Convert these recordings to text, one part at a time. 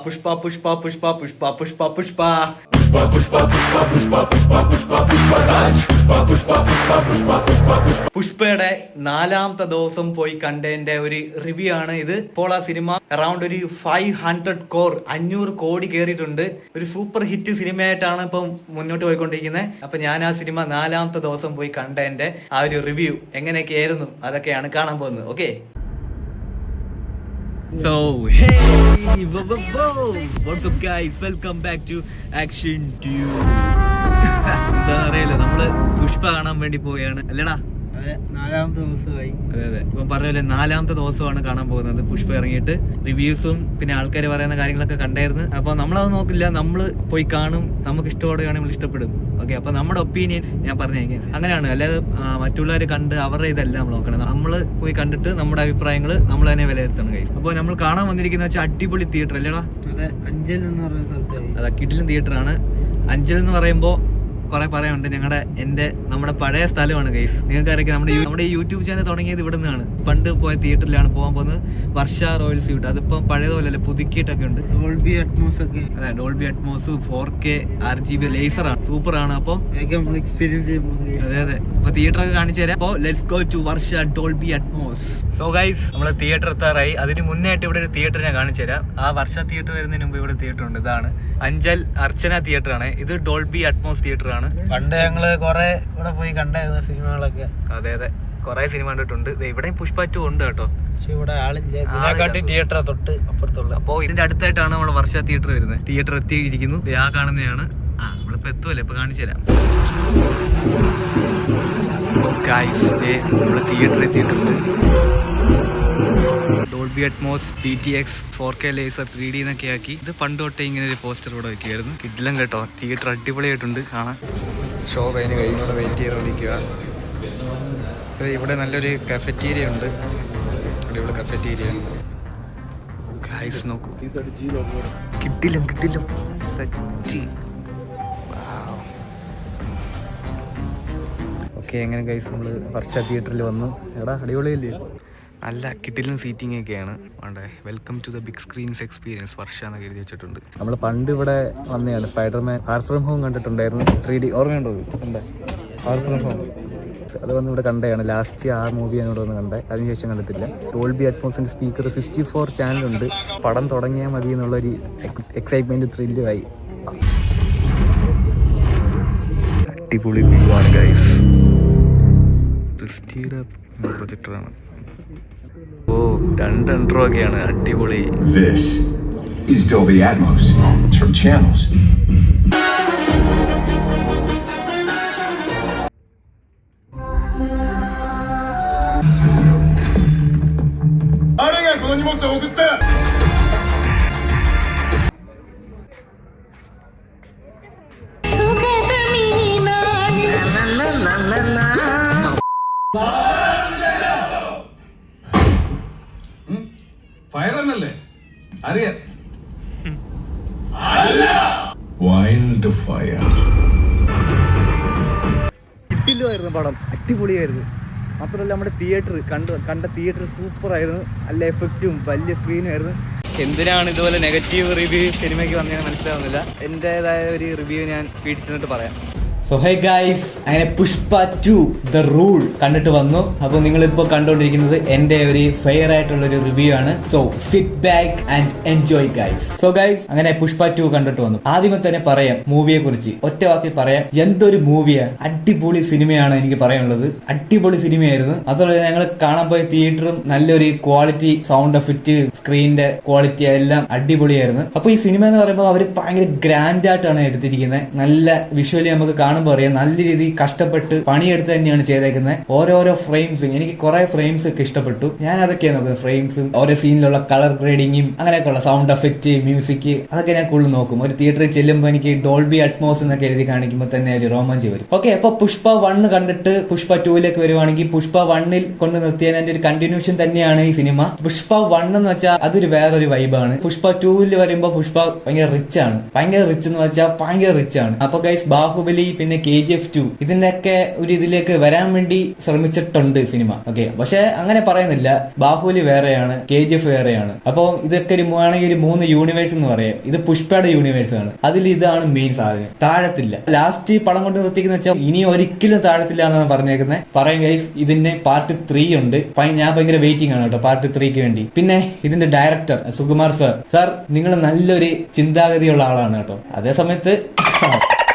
പുഷ്പ പുഷ്പ പുഷ്പ പുഷ്പ പുഷ്പ പുഷ്പ പുഷ്പ പുഷ്പയുടെ 4ാമത്തെ ദിവസം പോയി കണ്ടതിന്റെ ഒരു റിവ്യൂ ആണ് ഇത്. ഇപ്പോൾ ആ സിനിമ അറൌണ്ട് ഒരു 500 കോടി കയറിയിട്ടുണ്ട്. ഒരു സൂപ്പർ ഹിറ്റ് സിനിമയായിട്ടാണ് ഇപ്പം മുന്നോട്ട് പോയിക്കൊണ്ടിരിക്കുന്നത്. അപ്പൊ ഞാൻ ആ സിനിമ 4ാമത്തെ ദിവസം പോയി കണ്ടതിന്റെ ആ ഒരു റിവ്യൂ എങ്ങനെയൊക്കെ ആയിരുന്നു അതൊക്കെയാണ് കാണാൻ പോകുന്നത്. Okay, so hey, what's up guys, welcome back to Action Tube. എന്താ അറിയില്ല, നമ്മള് പുഷ്പ കാണാൻ വേണ്ടി പോവുകയാണ് അല്ലടാ. അതെ, 4ാമത്തെ ദിവസമായി. അതെ ഇപ്പം പറഞ്ഞ 4ാമത്തെ ദിവസമാണ് കാണാൻ പോകുന്നത് പുഷ്പ ഇറങ്ങിയിട്ട്. റിവ്യൂസും പിന്നെ ആൾക്കാർ പറയുന്ന കാര്യങ്ങളൊക്കെ കണ്ടായിരുന്നു. അപ്പൊ നമ്മളത് നോക്കില്ല, നമ്മള് പോയി കാണും, നമുക്ക് ഇഷ്ടപ്പെടുകയാണെങ്കിൽ നമ്മൾ ഇഷ്ടപ്പെടും. ഓക്കെ, അപ്പൊ നമ്മുടെ ഒപ്പീനിയൻ ഞാൻ പറഞ്ഞേക്കാം, അങ്ങനെയാണ്. അല്ലാതെ മറ്റുള്ളവർ കണ്ട് അവരുടെ ഇതല്ല നമ്മൾ നോക്കണം. നമ്മള് പോയി കണ്ടിട്ട് നമ്മുടെ അഭിപ്രായങ്ങൾ നമ്മൾ തന്നെ വിലയിരുത്തണം ഗൈസ്. അപ്പോൾ നമ്മൾ കാണാൻ വന്നിരിക്കുന്ന വെച്ചാൽ അടിപൊളി തിയേറ്റർ അല്ലേടാ. അതെ, അഞ്ചൽ എന്ന് പറയുന്ന സ്ഥലത്തായി. അതാ കിടിലൻ തിയേറ്റർ ആണ്. അഞ്ചൽ എന്ന് പറയുമ്പോൾ കുറെ പറയാനുണ്ട്. നമ്മുടെ പഴയ സ്ഥലമാണ് ഗൈസ്. നിങ്ങൾക്ക് അറിയാം, നമ്മുടെ ഈ യൂട്യൂബ് ചാനൽ തുടങ്ങിയത് ഇവിടെ നിന്നാണ്. പണ്ട് പോയ തിയേറ്ററിലാണ് പോകാൻ പോകുന്നത്, വർഷ റോയൽ സ്യൂട്ട്. അതിപ്പം പഴയതുപോലെ പുതുക്കിയിട്ടൊക്കെ ഉണ്ട്. ഡോൾബി അറ്റ്മോസ് ഒക്കെ. അതെ, Dolby Atmos 4K RGB laser ആണ്, സൂപ്പർ ആണ്. അപ്പൊ എക്സ്പീരിയൻസ് ചെയ്യുമ്പോൾ അതെ ഇപ്പൊ തിയേറ്റർ ഒക്കെ കാണിച്ചു തരാം. അപ്പൊ let's go to Varsha Dolby Atmos. So guys, നമ്മള് തിയേറ്റർ എത്താറായി. അതിന് മുന്നേ ആയിട്ട് ഇവിടെ ഒരു തിയേറ്റർ ഞാൻ കാണിച്ചു തരാം. ആ വർഷ തിയേറ്റർ വരുന്നതിന് മുമ്പ് ഇവിടെ തിയേറ്റർ ഉണ്ട്. ഇതാണ് അഞ്ചൽ അർച്ചന തിയേറ്റർ ആണ്. ഇത് ഡോൾബി അറ്റ്മോസ് തിയേറ്റർ ആണ്. പണ്ട് ഞങ്ങള് കൊറേ ഇവിടെ പോയി കണ്ടായിരുന്നു സിനിമകളൊക്കെ. അതെ കൊറേ സിനിമ കണ്ടിട്ടുണ്ട്. ഇവിടെ പുഷ്പ 2 ഉണ്ട് കേട്ടോ. പക്ഷെ ഇവിടെ ആളില്ല, തിയേറ്റർ തൊട്ട് അപ്പുറത്തുള്ള. അപ്പോ ഇതിന്റെ അടുത്തായിട്ടാണ് നമ്മുടെ വർഷ തിയേറ്റർ വരുന്നത്. തിയേറ്റർ എത്തിയിരിക്കുന്നു. ആ കാണുന്നതാണ്. നമ്മളിപ്പോ എത്തുമല്ലേ, ഇപ്പൊ കാണിച്ചു തരാം. നമ്മള് തിയേറ്റർ എത്തിയിട്ടുണ്ട്. Dolby Atmos DTX 4K laser 3D എന്നൊക്കെ ആക്കി. ഇത് പണ്ട് തൊട്ടേ ഇങ്ങനെ ഒരു പോസ്റ്റർ ഇവിടെ വയ്ക്കുമായിരുന്നു. കിഡിലും കേട്ടോ, തിയേറ്റർ അടിപൊളിയായിട്ടുണ്ട് കാണാൻ. ഷോ കഴിഞ്ഞ് ഇവിടെ വെയിറ്റ് ചെയ്തോണ്ടിരിക്കുക. ഇവിടെ നല്ലൊരു കഫറ്റീരിയ ഉണ്ട്. ഇവിടെ കഫറ്റീരിയ ഗൈസ് നോക്കൂ, കിട്ടില്ല സെറ്റ്. ഓക്കെ, എങ്ങനെ ഗൈസ് നമ്മള് വർഷ തിയേറ്ററിൽ വന്നു. എടാ അടിപൊളിയല്ലേ, നല്ല കിട്ടിലും സീറ്റിംഗ് ഒക്കെയാണ്. Welcome to the big screens experience Varsha എന്നൊക്കെ എഴുതി വെച്ചിട്ടുണ്ട്. നമ്മൾ പണ്ട് ഇവിടെ വന്നതാണ്. സ്പൈഡർമാൻ ഫാർ ഫ്രം ഹോം കണ്ടിട്ടുണ്ടായിരുന്നു. 3D ഓർമ്മയുണ്ടോ? ഫാർ ഫ്രം ഹോം അത് വന്ന് ഇവിടെ കണ്ടതാണ്. ലാസ്റ്റ് ആ മൂവി ഞാൻ ഇവിടെ വന്ന് കണ്ടേ, അതിനുശേഷം കണ്ടിട്ടില്ല. ഡോൾബി അറ്റ്മോസിന്റെ സ്പീക്കർ 64 ചാനലുണ്ട്. പടം തുടങ്ങിയാൽ മതി എന്നുള്ളൊരു എക്സൈറ്റ്മെന്റ് ത്രില്ലുമായി. അടിപൊളി വ്യൂ ആണ് ഗൈസ്. ക്രിസ്റ്റിയുടെ പ്രൊജക്ടറാണ്. ഓ, 2 ഇൻട്രോ ഒക്കെയാണ്, അടിപൊളി. This is Dolby Atmos. It's from Channels. ഫയറല്ലേ അറിയാം. Wild fire. കിട്ടില്ലായിരുന്നു പടം, അടിപൊളിയായിരുന്നു. മാത്രമല്ല നമ്മുടെ തിയേറ്റർ കണ്ട തിയേറ്റർ സൂപ്പർ ആയിരുന്നു. നല്ല എഫക്റ്റും വലിയ സ്ക്രീനും ആയിരുന്നു. എന്തിനാണ് ഇതുപോലെ നെഗറ്റീവ് റിവ്യൂ സിനിമയ്ക്ക് വന്നതെന്ന് മനസ്സിലാവുന്നില്ല. എൻ്റെതായ ഒരു റിവ്യൂ ഞാൻ പിടിച്ചിട്ട് പറയാം. സോ ഹേ ഗൈസ്, അങ്ങനെ പുഷ്പ 2 ദ റൂൾ കണ്ടിട്ട് വന്നു. അപ്പോൾ നിങ്ങളിപ്പോൾ കണ്ടുകൊണ്ടിരിക്കുന്നത് എൻ്റെ ഒരു ഫെയർ ആയിട്ടുള്ള ഒരു റിവ്യൂ ആണ്. So sit back and enjoy guys. So guys, അങ്ങനെ പുഷ്പ 2 കണ്ടിട്ട് വന്നു. ആദ്യമേ തന്നെ പറയാം മൂവിയെ കുറിച്ച്, ഒറ്റ വാക്കിൽ പറയാം, എന്തൊരു മൂവിയാ. അടിപൊളി സിനിമയാണ് എനിക്ക് പറയാനുള്ളത്. അടിപൊളി സിനിമയായിരുന്നു. അതുപോലെ ഞങ്ങൾ കാണാൻ പോയ തിയേറ്ററും നല്ലൊരു ക്വാളിറ്റി, സൗണ്ട് എഫക്റ്റ്, സ്ക്രീനിന്റെ ക്വാളിറ്റി എല്ലാം അടിപൊളിയായിരുന്നു. അപ്പൊ ഈ സിനിമ എന്ന് പറയുമ്പോൾ അവർ ഭയങ്കര ഗ്രാൻഡ് ആയിട്ടാണ് എടുത്തിരിക്കുന്നത്. നല്ല വിഷ്വലി നമുക്ക് കാണുമ്പോൾ അറിയാം, നല്ല രീതിയിൽ കഷ്ടപ്പെട്ട് പണിയെടുത്ത് തന്നെയാണ് ചെയ്തേക്കുന്നത്. ഓരോരോ ഫ്രെയിംസും എനിക്ക് കുറെ ഫ്രെയിംസ് ഒക്കെ ഇഷ്ടപ്പെട്ടു. ഞാൻ അതൊക്കെയാണ് നോക്കുന്നത്, ഫ്രെയിംസും ഓരോ സീനിലുള്ള കളർ ഗ്രേഡിങ്ങും അങ്ങനെയൊക്കെയുള്ള സൗണ്ട് എഫക്റ്റ്, മ്യൂസിക്, അതൊക്കെ ഞാൻ കൂടുതൽ നോക്കും. ഒരു തിയേറ്ററിൽ ചെല്ലുമ്പോൾ എനിക്ക് ഡോൾബി അറ്റ്മോസ് എന്നൊക്കെ എഴുതി കാണിക്കുമ്പോൾ തന്നെ ഒരു രോമാഞ്ചം വരും. ഓക്കെ, അപ്പൊ പുഷ്പ 1 കണ്ടിട്ട് പുഷ്പ 2ലേക്ക് വരുവാണെങ്കിൽ പുഷ്പ 1ൽ കൊണ്ട് നിർത്തിയാൽ അതിന്റെ ഒരു കണ്ടിന്യൂഷൻ തന്നെയാണ് ഈ സിനിമ. പുഷ്പ 1 എന്ന് വെച്ചാൽ അതൊരു വേറൊരു വൈബാണ്. പുഷ്പ 2ൽ വരുമ്പോൾ പുഷ്പ ഭയങ്കര റിച്ച് ആണ്. ഭയങ്കര റിച്ച് എന്ന് വെച്ചാൽ ഭയങ്കര റിച്ച് ആണ്. അപ്പൊ ഗൈസ്, ബാഹുബലി പിന്നെ KGF 2 ഇതിന്റെയൊക്കെ ഒരു ഇതിലേക്ക് വരാൻ വേണ്ടി ശ്രമിച്ചിട്ടുണ്ട് സിനിമ. ഓക്കെ, പക്ഷെ അങ്ങനെ പറയുന്നില്ല. ബാഹുബലി വേറെയാണ്, KGF വേറെയാണ്. അപ്പൊ ഇതൊക്കെ വേണമെങ്കിൽ ഒരു 3 യൂണിവേഴ്സ് എന്ന് പറയാം. ഇത് പുഷ്പയുടെ യൂണിവേഴ്സ് ആണ്. അതിൽ ഇതാണ് മെയിൻ സാധനം. താഴത്തില്ല. ലാസ്റ്റ് പടം കൊണ്ട് നിർത്തിക്കുന്ന വെച്ചാൽ ഇനി ഒരിക്കലും താഴത്തില്ല എന്നാണ് പറഞ്ഞേക്കുന്നത്. പറയാം ഗൈസ്, ഇതിന്റെ പാർട്ട് 3 ഉണ്ട്. ഞാൻ ഭയങ്കര വെയിറ്റിംഗ് ആണ് കേട്ടോ പാർട്ട് 3ക്ക് വേണ്ടി. പിന്നെ ഇതിന്റെ ഡയറക്ടർ സുകുമാർ സാർ നിങ്ങൾ നല്ലൊരു ചിന്താഗതിയുള്ള ആളാണ് കേട്ടോ. അതേ സമയത്ത്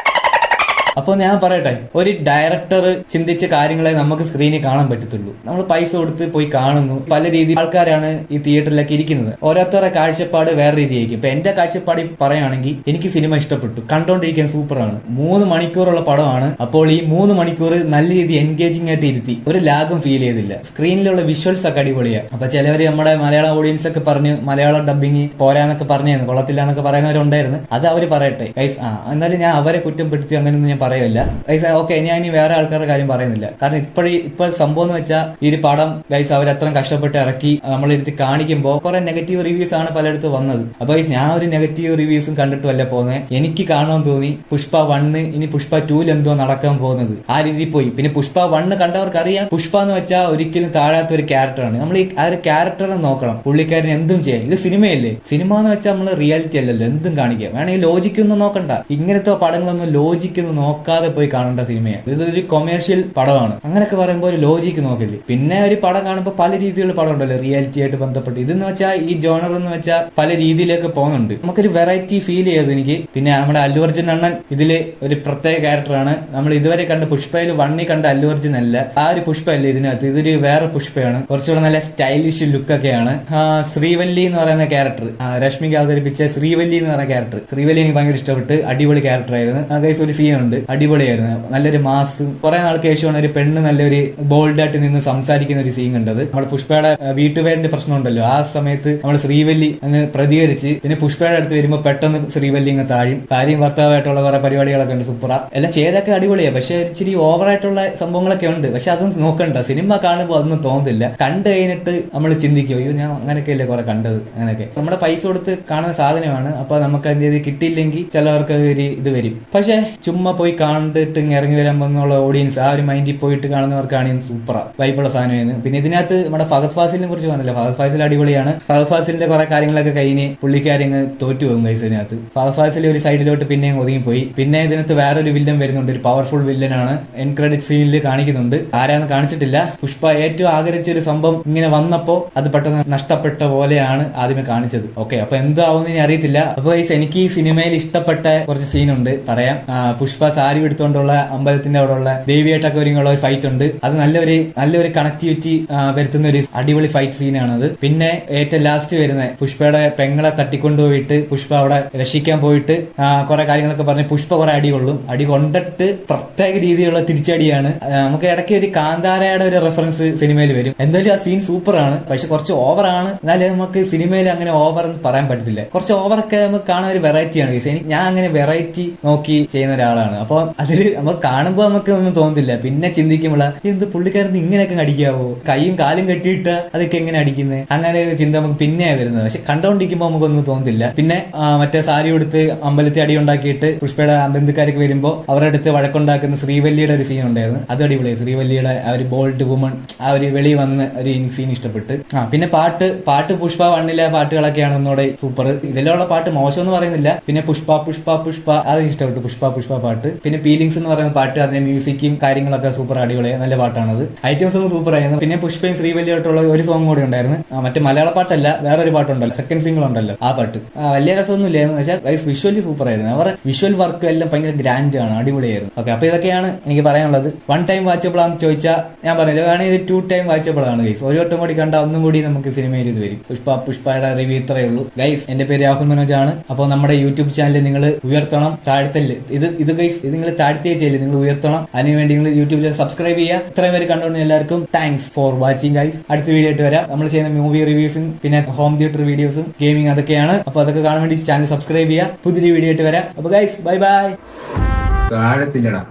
അപ്പൊ ഞാൻ പറയട്ടെ, ഒരു ഡയറക്ടർ ചിന്തിച്ച കാര്യങ്ങളെ നമുക്ക് സ്ക്രീനിൽ കാണാൻ പറ്റത്തുള്ളൂ. നമ്മൾ പൈസ കൊടുത്ത് പോയി കാണുന്നു. പല രീതിയിൽ ആൾക്കാരാണ് ഈ തിയേറ്ററിലൊക്കെ ഇരിക്കുന്നത്. ഓരോരുത്തരുടെ കാഴ്ചപ്പാട് വേറെ രീതിയായിരിക്കും. ഇപ്പൊ എന്റെ കാഴ്ചപ്പാട് പറയുകയാണെങ്കിൽ എനിക്ക് സിനിമ ഇഷ്ടപ്പെട്ടു, കണ്ടോണ്ടിരിക്കാൻ സൂപ്പറാണ്. 3 മണിക്കൂറുള്ള പടമാണ്. അപ്പോൾ ഈ 3 മണിക്കൂർ നല്ല രീതിയിൽ എൻഗേജിംഗ് ആയിട്ട് ഇരുത്തി, ഒരു ലാഗും ഫീൽ ചെയ്തില്ല. സ്ക്രീനിലുള്ള വിഷ്വൽസ് ഒക്കെ അടിപൊളിയാണ്. അപ്പൊ ചിലവര് നമ്മുടെ മലയാള ഓഡിയൻസ് ഒക്കെ പറഞ്ഞു മലയാളം ഡബിങ് പോരാന്നൊക്കെ പറഞ്ഞായിരുന്നു, കൊള്ളത്തില്ല എന്നൊക്കെ പറയുന്നവരുണ്ടായിരുന്നു. അത് അവര് പറയട്ടെ ഗൈസ്. എന്നാലും ഞാൻ അവരെ കുറ്റപ്പെടുത്തി അങ്ങനെയൊന്നും ഞാൻ പറയില്ല. ഓക്കെ, ഞാൻ ഇനി വേറെ ആൾക്കാരുടെ കാര്യം പറയുന്നില്ല. കാരണം ഇപ്പൊ സംഭവം എന്ന് വെച്ചാൽ ഈ ഒരു പടം ഗൈസ് അവർ അത്രയും കഷ്ടപ്പെട്ട് ഇറക്കി നമ്മളെടുത്ത് കാണിക്കുമ്പോൾ കുറെ നെഗറ്റീവ് റിവ്യൂസ് ആണ് പലയിടത്ത് വന്നത്. അപ്പൊ ഗൈസ് ഞാൻ ഒരു നെഗറ്റീവ് റിവ്യൂസും കണ്ടിട്ടുമല്ല പോകുന്നത്. എനിക്ക് കാണാൻ തോന്നി പുഷ്പ 1 ഇനി പുഷ്പ 2 എന്തോ നടക്കാൻ പോകുന്നത് ആ രീതിയിൽ പോയി. പിന്നെ പുഷ്പ 1 കണ്ടവർക്ക് അറിയാം, പുഷ്പ എന്ന് വെച്ചാൽ ഒരിക്കലും താഴാത്ത ഒരു ക്യാരക്ടറാണ്. നമ്മൾ ഈ ആ ഒരു ക്യാരക്ടറെ നോക്കണം, പുള്ളിക്കാരൻ എന്തും ചെയ്യാം. ഇത് സിനിമയല്ലേ, സിനിമ എന്ന് വെച്ചാൽ നമ്മൾ റിയാലിറ്റി അല്ലല്ലോ, എന്തും കാണിക്കാം. വേണമെങ്കിൽ ലോജിക്കൊന്നും നോക്കണ്ട. ഇങ്ങനത്തെ പടങ്ങളൊന്നും ലോജിക്കൊന്നും നോക്കാതെ പോയി കാണേണ്ട സിനിമയാണ്. ഇതൊരു കൊമേഴ്ഷ്യൽ പടമാണ്. അങ്ങനെയൊക്കെ പറയുമ്പോൾ ഒരു ലോജിക്ക് നോക്കില്ലേ. പിന്നെ ഒരു പടം കാണുമ്പോൾ പല രീതിയിലുള്ള പടം ഉണ്ടല്ലോ റിയാലിറ്റി ആയിട്ട് ബന്ധപ്പെട്ട്. ഇതെന്ന് വെച്ചാൽ ഈ ജോണർ എന്ന് വെച്ചാൽ പല രീതിയിലേക്ക് പോകുന്നുണ്ട്. നമുക്കൊരു വെറൈറ്റി ഫീൽ ചെയ്തു എനിക്ക്. പിന്നെ നമ്മുടെ അല്ലു അർജുൻ അണ്ണൻ ഇതില് ഒരു പ്രത്യേക ക്യാരക്ടറാണ്. നമ്മൾ ഇതുവരെ കണ്ട പുഷ്പയിൽ 1 കണ്ട അല്ലു അർജുൻ അല്ല, ആ ഒരു പുഷ്പ അല്ല ഇതിനകത്ത്. ഇതൊരു വേറെ പുഷ്പയാണ്. കുറച്ചുകൂടെ നല്ല സ്റ്റൈലിഷ് ലുക്കൊക്കെയാണ്. ശ്രീവല്ലി എന്ന് പറയുന്ന ക്യാരക്ടർ, രശ്മിക അവതരിപ്പിച്ച ശ്രീവല്ലി എന്ന് പറയുന്ന ക്യാരക്ടർ, ശ്രീവല്ലി എനിക്ക് ഭയങ്കര ഇഷ്ടപ്പെട്ട്. അടിപൊളി ക്യാരക്ടർ ആയിരുന്നു. ഒരു സീനുണ്ട്, അടിപൊളിയായിരുന്നു. നല്ലൊരു മാസും. കുറെ നാൾക്ക് ശേഷമാണ് ഒരു പെണ്ണ് നല്ലൊരു ബോൾഡായിട്ട് നിന്ന് സംസാരിക്കുന്ന ഒരു സീൻ കണ്ടത്. നമ്മൾ പുഷ്പയുടെ വീട്ടുപേരിന്റെ പ്രശ്നം ഉണ്ടല്ലോ, ആ സമയത്ത് നമ്മൾ ശ്രീവല്ലി അങ്ങ് പ്രതികരിച്ച്. പിന്നെ പുഷ്പയുടെ അടുത്ത് വരുമ്പോൾ പെട്ടെന്ന് ശ്രീവല്ലി അങ്ങ് താഴും. കാര്യം ഭർത്താവായിട്ടുള്ള കുറെ പരിപാടികളൊക്കെ ഉണ്ട്, സൂപ്പറ. എല്ലാം ചെയ്തൊക്കെ അടിപൊളിയാണ്. പക്ഷെ ഇച്ചിരി ഓവറായിട്ടുള്ള സംഭവങ്ങളൊക്കെ ഉണ്ട്. പക്ഷെ അതൊന്നും നോക്കണ്ട, സിനിമ കാണുമ്പോൾ അതൊന്നും തോന്നുന്നില്ല. കണ്ടു കഴിഞ്ഞിട്ട് നമ്മൾ ചിന്തിക്കും, അയ്യോ ഞാൻ അങ്ങനെയൊക്കെയല്ലേ കുറെ കണ്ടത്. അങ്ങനെയൊക്കെ നമ്മുടെ പൈസ കൊടുത്ത് കാണുന്ന സാധനമാണ്. അപ്പൊ നമുക്ക് അതിന്റെ ഇത് കിട്ടിയില്ലെങ്കിൽ ചിലവർക്ക് ഒരു ഇത് വരും. പക്ഷെ ചുമ്മാ പോയി കണ്ടിട്ട് ഇറങ്ങി വരാൻ പോകുന്നുള്ള ഓഡിയൻസ് ആ ഒരു മൈൻഡിൽ പോയിട്ട് കാണുന്നവർക്കാണെങ്കിൽ സൂപ്പറാ വൈബുള്ള സാധനമായിരുന്നു. പിന്നെ ഇതിനകത്ത് നമ്മുടെ ഫഹദ് ഫാസിലിനെ കുറിച്ച് പറഞ്ഞല്ലോ. ഫഹദ് ഫാസിൽ അടിപൊളിയാണ്. ഫഹദ് ഫാസിലിന്റെ കുറെ കാര്യങ്ങളൊക്കെ കഴിഞ്ഞ് പുള്ളിക്കാരങ്ങ് തോറ്റുപോകും ഗൈസ്. ഇതിനകത്ത് ഫഹദ് ഫാസിൽ ഒരു സൈഡിലോട്ട് പിന്നെയും ഒതുങ്ങിപ്പോയി. പിന്നെ ഇതിനകത്ത് വേറൊരു വില്ലൻ വരുന്നുണ്ട്, ഒരു പവർഫുൾ വില്ലനാണ്. എൻ ക്രെഡിറ്റ് സീനിൽ കാണിക്കുന്നുണ്ട്. ആരാന്ന് കാണിച്ചിട്ടില്ല. പുഷ്പ ഏറ്റവും ആഗ്രഹിച്ച ഒരു സംഭവം ഇങ്ങനെ വന്നപ്പോ അത് പെട്ടെന്ന് നഷ്ടപ്പെട്ട പോലെയാണ് ആദ്യമേ കാണിച്ചത്. ഓക്കെ, അപ്പൊ എന്താവുന്ന ഇനി അറിയത്തില്ല. അപ്പൊ ഗൈസ് എനിക്ക് ഈ സിനിമയിൽ ഇഷ്ടപ്പെട്ട കുറച്ച് സീനുണ്ട്, പറയാം. പുഷ്പ സാരി എടുത്തുകൊണ്ടുള്ള അമ്പലത്തിന്റെ അവിടെ ഉള്ള ദേവിയായിട്ടൊക്കെ ഒരുങ്ങുള്ള ഒരു ഫൈറ്റ് ഉണ്ട്. അത് നല്ലൊരു കണക്ടിവിറ്റി വരുത്തുന്ന ഒരു അടിപൊളി ഫൈറ്റ് സീനാണത്. പിന്നെ ഏറ്റവും ലാസ്റ്റ് വരുന്ന പുഷ്പയുടെ പെങ്ങളെ തട്ടിക്കൊണ്ടുപോയിട്ട് പുഷ്പ അവിടെ രക്ഷിക്കാൻ പോയിട്ട് കുറെ കാര്യങ്ങളൊക്കെ പറഞ്ഞ് പുഷ്പ കുറെ അടി കൊള്ളും. അടി കൊണ്ടിട്ട് പ്രത്യേക രീതിയിലുള്ള തിരിച്ചടിയാണ്. നമുക്ക് ഇടയ്ക്ക് ഒരു കാന്താരയുടെ ഒരു റെഫറൻസ് സിനിമയിൽ വരും. എന്തായാലും ആ സീൻ സൂപ്പറാണ്. പക്ഷെ കുറച്ച് ഓവറാണ്. എന്നാലും നമുക്ക് സിനിമയിൽ അങ്ങനെ ഓവർ എന്ന് പറയാൻ പറ്റത്തില്ല. കുറച്ച് ഓവറൊക്കെ നമുക്ക് കാണാൻ ഒരു വെറൈറ്റിയാണ്. ഞാൻ അങ്ങനെ വെറൈറ്റി നോക്കി ചെയ്യുന്ന ഒരാളാണ്. അപ്പൊ അതിൽ നമുക്ക് കാണുമ്പോൾ നമുക്ക് ഒന്നും തോന്നുന്നില്ല. പിന്നെ ചിന്തിക്കുമ്പോൾ എന്ത് പുള്ളിക്കാരന് ഇങ്ങനെയൊക്കെ അടിക്കാവോ, കൈയും കാലും കെട്ടിയിട്ട് അതൊക്കെ എങ്ങനെ അടിക്കുന്നത്, അങ്ങനെ ചിന്ത നമുക്ക് പിന്നെയാണ് വരുന്നത്. പക്ഷെ കണ്ടോണ്ടിരിക്കുമ്പോൾ നമുക്കൊന്നും തോന്നുന്നില്ല. പിന്നെ മറ്റേ സാരി കൊടുത്ത് അമ്പലത്തിൽ അടി ഉണ്ടാക്കിയിട്ട് പുഷ്പയുടെ ബന്ധുക്കാരൊക്കെ വരുമ്പോൾ അവരുടെ അടുത്ത് വഴക്കുണ്ടാക്കുന്ന ശ്രീവല്ലിയുടെ ഒരു സീൻ ഉണ്ടായിരുന്നു. അത് അടിപൊളിയായി. ശ്രീവല്ലിയുടെ ആ ഒരു ബോൾഡ് വുമൺ ആ ഒരു വെളി വന്ന് ഒരു സീൻ ഇഷ്ടപ്പെട്ട്. പിന്നെ പാട്ട് പുഷ്പ 1 പാട്ടുകളൊക്കെയാണ് ഒന്നുകൂടെ സൂപ്പർ. ഇതിലുള്ള പാട്ട് മോശം എന്ന് പറയുന്നില്ല. പിന്നെ പുഷ്പ അത് ഇഷ്ടപ്പെട്ടു, പുഷ്പ പാട്ട്. പിന്നെ ഫീലിങ്സ് എന്ന് പറയുന്ന പാട്ട്, അതിന്റെ മ്യൂസിക്കും കാര്യങ്ങളൊക്കെ സൂപ്പർ അടിപൊളിയായി, നല്ല പാട്ടാണത്. ഐറ്റംസ് ഒന്നും സൂപ്പർ ആയിരുന്നു. പിന്നെ പുഷ്പയും ശ്രീവല്ലിയായിട്ടുള്ള ഒരു സോങ് കൂടി ഉണ്ടായിരുന്നു. മറ്റേ മലയാള പാട്ടല്ല, വേറൊരു പാട്ടുണ്ടല്ലോ, സെക്കൻഡ് സിംഗിൾ ഉണ്ടല്ലോ, ആ പാട്ട് വലിയ രസമൊന്നും ഇല്ലായിരുന്നു. പക്ഷേ വിഷ്വലി സൂപ്പർ ആയിരുന്നു. അവരുടെ വിഷ്വൽ വർക്ക് എല്ലാം ഭയങ്കര ഗ്രാൻഡ് ആണ്, അടിപൊളിയായിരുന്നു. ഓക്കെ, അപ്പൊ ഇതൊക്കെയാണ് എനിക്ക് പറയാനുള്ളത്. 1 ടൈം വാച്ചബിൾ ആണെന്ന് ചോദിച്ചാൽ ഞാൻ പറഞ്ഞില്ല, വേണമെങ്കിൽ 2 ടൈം വാച്ചബിൾ ആണ് ഗൈസ്. ഒരു വട്ടം കൂടി കണ്ട ഒന്നും കൂടി നമുക്ക് സിനിമയിൽ ഇത് വരും. പുഷ്പയുടെ റിവ്യൂ ഇത്രയേ ഉള്ളൂ ഗൈസ്. എന്റെ പേര് രാഹുൽ മനോജ് ആണ്. അപ്പോൾ നമ്മുടെ യൂട്യൂബ് ചാനൽ നിങ്ങൾ ഉയർത്തണം, താഴ്ത്തല്. ഇത് ഗൈസ്, ഇത് നിങ്ങൾ താഴ്ത്തിയേ ചെയ്യില്ല, നിങ്ങൾ ഉയർത്തണം. അതിനുവേണ്ടി നിങ്ങൾ യൂട്യൂബ് ചാനൽ സബ്സ്ക്രൈബ് ചെയ്യുക. ഇത്രയും പേര് കണ്ടുകൊണ്ട് എല്ലാവർക്കും താങ്ക്സ് ഫോർ വാച്ചിങ് ഗൈസ്. അടുത്ത വീഡിയോ ആയിട്ട് വരാം. നമ്മൾ ചെയ്യുന്ന മൂവി റിവ്യൂസും പിന്നെ ഹോം തിയേറ്റർ വീഡിയോസും ഗെയിമിംഗ് അതൊക്കെയാണ്. അപ്പൊ അതൊക്കെ കാണാൻ വേണ്ടി ചാനൽ സബ്സ്ക്രൈബ് ചെയ്യുക. പുതിയൊരു വീഡിയോ ആയിട്ട് വരാം. അപ്പൊ ഗൈസ് ബൈ ബൈ. താഴത്തില്ലടാ.